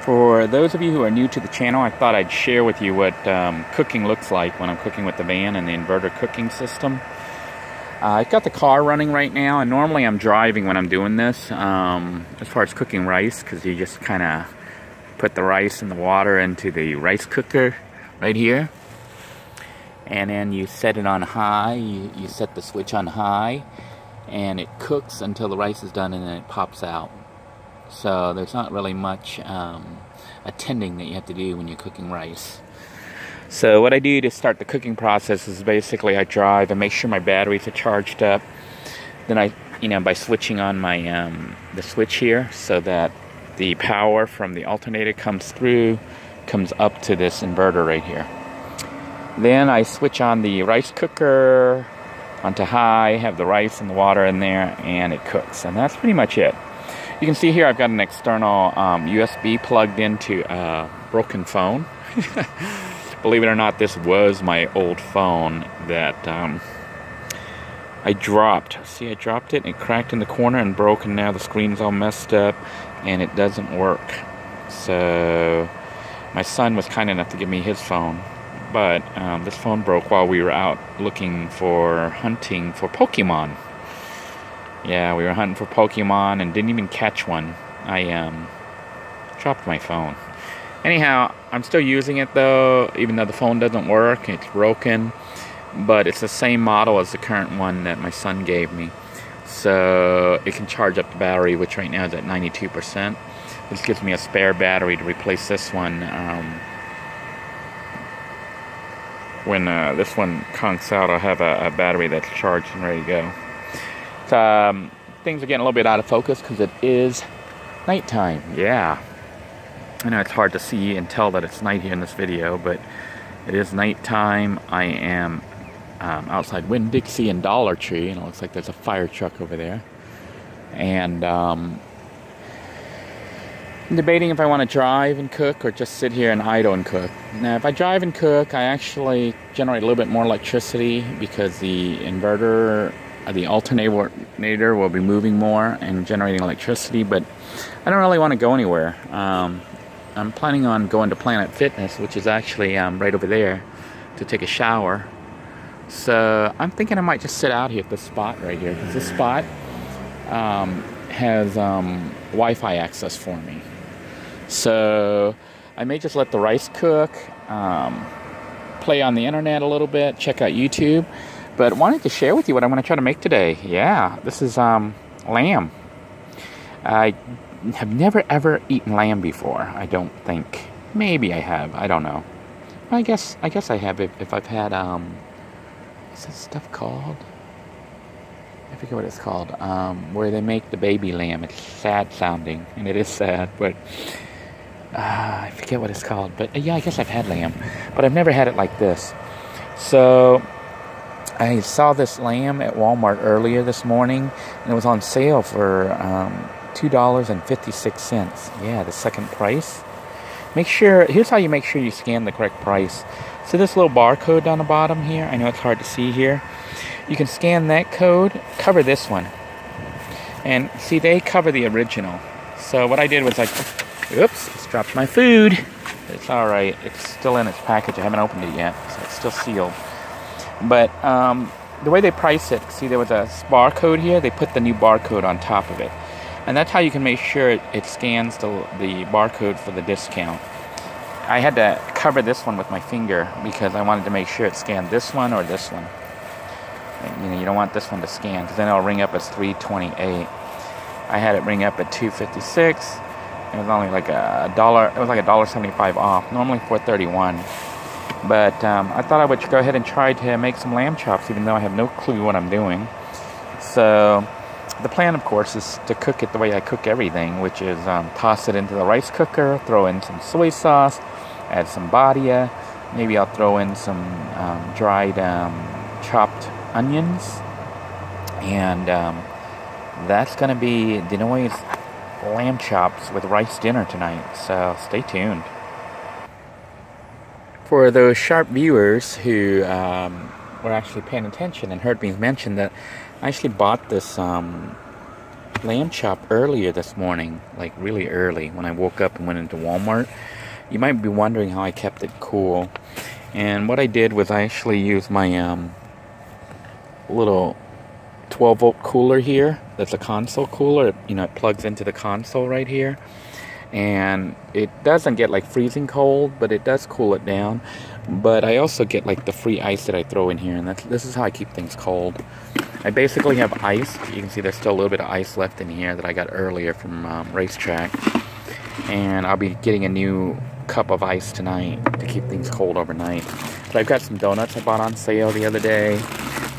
For those of you who are new to the channel, I thought I'd share with you what cooking looks like when I'm cooking with the van and the inverter cooking system. I've got the car running right now, and normally I'm driving when I'm doing this as far as cooking rice, because you just kind of put the rice and the water into the rice cooker right here, and then you set it on high. You set the switch on high, and it cooks until the rice is done, and then it pops out. So there's not really much attending that you have to do when you're cooking rice. So what I do to start the cooking process is basically I drive and make sure my batteries are charged up. Then I, by switching on my the switch here, so that the power from the alternator comes up to this inverter right here. Then I switch on the rice cooker onto high, have the rice and the water in there, and it cooks. And that's pretty much it. You can see here I've got an external USB plugged into a broken phone. Believe it or not, this was my old phone that I dropped. See, I dropped it and it cracked in the corner and broke, and now the screen's all messed up and it doesn't work. So my son was kind enough to give me his phone, but this phone broke while we were out hunting for Pokemon. Yeah, we were hunting for Pokemon and didn't even catch one. I dropped my phone. Anyhow, I'm still using it though, even though the phone doesn't work, it's broken. But it's the same model as the current one that my son gave me. So it can charge up the battery, which right now is at 92%. This gives me a spare battery to replace this one when this one conks out. I'll have a battery that's charged and ready to go. So, things are getting a little bit out of focus because it is nighttime. Yeah, I know it's hard to see and tell that it's night here in this video, but it is nighttime. I am outside Winn-Dixie and Dollar Tree, and it looks like there's a fire truck over there. And I'm debating if I want to drive and cook or just sit here and idle and cook. Now, if I drive and cook, I actually generate a little bit more electricity because the inverter, the alternator will be moving more and generating electricity, but I don't really want to go anywhere. I'm planning on going to Planet Fitness, which is actually right over there, to take a shower. So I'm thinking I might just sit out here at this spot right here, because this spot has Wi-Fi access for me. So I may just let the rice cook, play on the internet a little bit, check out YouTube. But wanted to share with you what I'm going to try to make today. Yeah, this is lamb. I have never ever eaten lamb before, I don't think. Maybe I have, I don't know. I guess I have if I've had, what's this stuff called? I forget what it's called. Where they make the baby lamb. It's sad sounding, and it is sad, but I forget what it's called. But yeah, I guess I've had lamb, but I've never had it like this. So I saw this lamb at Walmart earlier this morning, and it was on sale for $2.56. Yeah, the second price. Here's how you make sure you scan the correct price. So this little barcode down the bottom here, I know it's hard to see here. You can scan that code, cover this one. And see, they cover the original. So what I did was oops, just dropped my food. It's alright, it's still in its package. I haven't opened it yet, so it's still sealed. But the way they price it, see there was a barcode here, they put the new barcode on top of it. And that's how you can make sure it scans the barcode for the discount. I had to cover this one with my finger because I wanted to make sure it scanned this one or this one. And, you don't want this one to scan because then it'll ring up as $3.28. I had it ring up at $2.56. It was only like $1. It was like $1.75 off. Normally $4.31. But I thought I would go ahead and try to make some lamb chops, even though I have no clue what I'm doing. So the plan, of course, is to cook it the way I cook everything, which is toss it into the rice cooker, throw in some soy sauce, add some badia. Maybe I'll throw in some dried chopped onions. And that's going to be Denoy's lamb chops with rice dinner tonight. So stay tuned. For those sharp viewers who were actually paying attention and heard me mention that I actually bought this lamb chop earlier this morning, like really early, when I woke up and went into Walmart. You might be wondering how I kept it cool. And what I did was I actually used my little 12-volt cooler here. That's a console cooler. You know, it plugs into the console right here. And it doesn't get like freezing cold, but it does cool it down. But I also get like the free ice that I throw in here, and this is how I keep things cold. I basically have ice. You can see there's still a little bit of ice left in here that I got earlier from Racetrack. And I'll be getting a new cup of ice tonight to keep things cold overnight. So I've got some donuts I bought on sale the other day.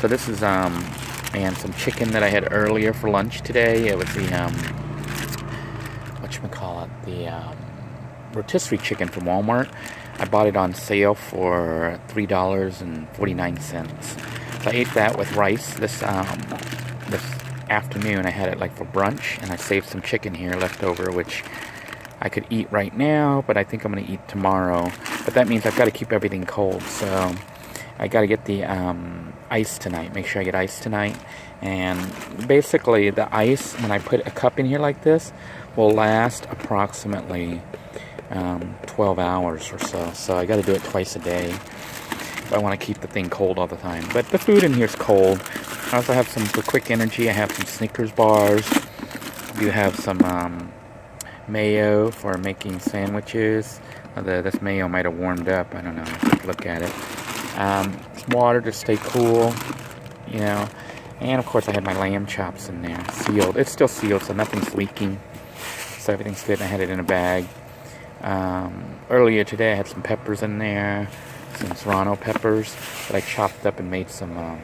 So this is and some chicken that I had earlier for lunch today. It was the whatchamacallit, the rotisserie chicken from Walmart. I bought it on sale for $3.49. So I ate that with rice this afternoon. I had it like for brunch, and I saved some chicken here left over, which I could eat right now, but I think I'm going to eat tomorrow. But that means I've got to keep everything cold, so I got to get the ice tonight. Make sure I get ice tonight. And basically, the ice, when I put a cup in here like this, will last approximately 12 hours or so. So I got to do it twice a day if I want to keep the thing cold all the time. But the food in here is cold. I also have some, for quick energy, I have some Snickers bars. You have some mayo for making sandwiches. This mayo might have warmed up. I don't know. Let's look at it. Some water to stay cool, you know. And of course I had my lamb chops in there, sealed. It's still sealed, so nothing's leaking. So everything's good. I had it in a bag. Earlier today I had some peppers in there, some serrano peppers that I chopped up and made some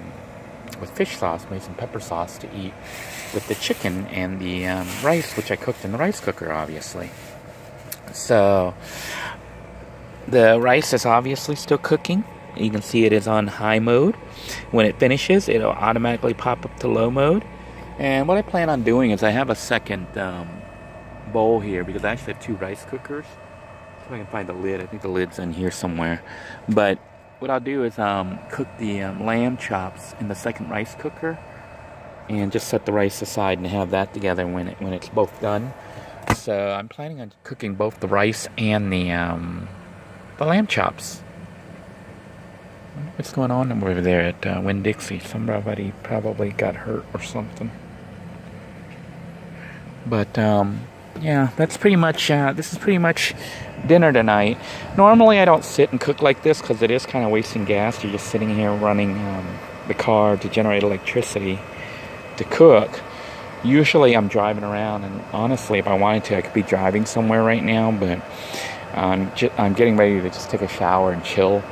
with fish sauce, made some pepper sauce to eat with the chicken and the rice, which I cooked in the rice cooker, obviously. So the rice is obviously still cooking. You can see it is on high mode. When it finishes, it'll automatically pop up to low mode. And what I plan on doing is I have a second bowl here, because I actually have two rice cookers. See if I can find the lid. I think the lid's in here somewhere. But what I'll do is cook the lamb chops in the second rice cooker, and just set the rice aside and have that together when it's both done. So I'm planning on cooking both the rice and the lamb chops. What's going on over there at Winn-Dixie? Somebody probably got hurt or something. But yeah, that's pretty much. This is pretty much dinner tonight. Normally I don't sit and cook like this because it is kind of wasting gas. You're just sitting here running the car to generate electricity to cook. Usually I'm driving around, and honestly, if I wanted to, I could be driving somewhere right now. But I'm getting ready to just take a shower and chill.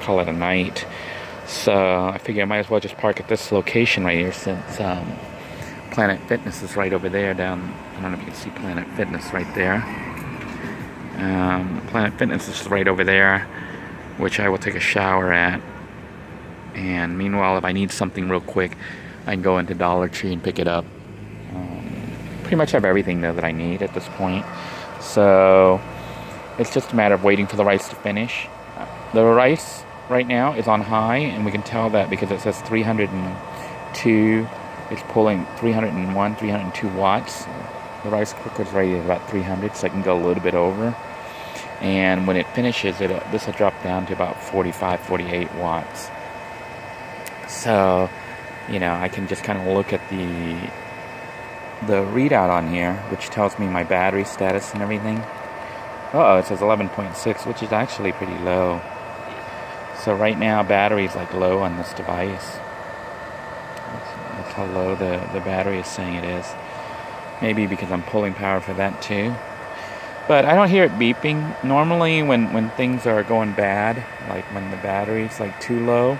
Call it a night. So I figure I might as well just park at this location right here, since Planet Fitness is right over there down. I don't know if you can see Planet Fitness right there. Planet Fitness is right over there, which I will take a shower at. And meanwhile, if I need something real quick, I can go into Dollar Tree and pick it up. Pretty much have everything though that I need at this point. So it's just a matter of waiting for the rice to finish. The rice right now is on high, and we can tell that because it says 302. It's pulling 301, 302 watts. The rice cooker is rated at about 300, so I can go a little bit over. And when it finishes, this will drop down to about 45, 48 watts. So, you know, I can just kind of look at the readout on here, which tells me my battery status and everything. Uh-oh, it says 11.6, which is actually pretty low. So right now, battery's like low on this device. That's how low the battery is saying it is. Maybe because I'm pulling power for that too. But I don't hear it beeping. Normally when things are going bad, like when the battery's like too low,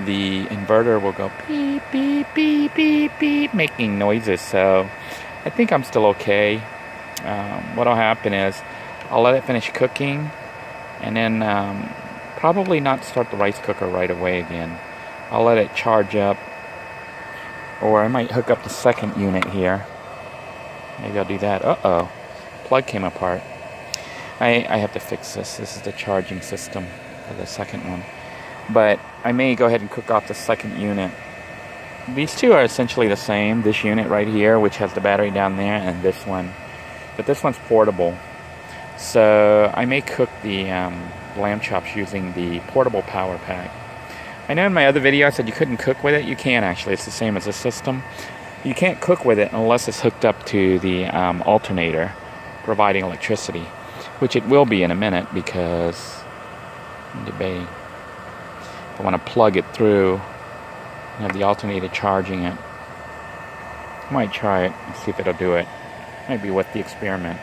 the inverter will go beep, beep, beep, beep, beep, making noises. So I think I'm still okay. What'll happen is I'll let it finish cooking, and then probably not start the rice cooker right away again. I'll let it charge up, or I might hook up the second unit here. Maybe I'll do that. Uh-oh, plug came apart. I have to fix this. This is the charging system for the second one. But I may go ahead and cook off the second unit these two are essentially the same. This unit right here, which has the battery down there, and this one. But this one's portable. So I may cook the lamb chops using the portable power pack. I know in my other video I said you couldn't cook with it. You can actually. It's the same as the system. You can't cook with it unless it's hooked up to the alternator providing electricity, which it will be in a minute because I'm debating if I want to plug it through and have the alternator charging it. I might try it and see if it'll do it. Might be worth the experiment.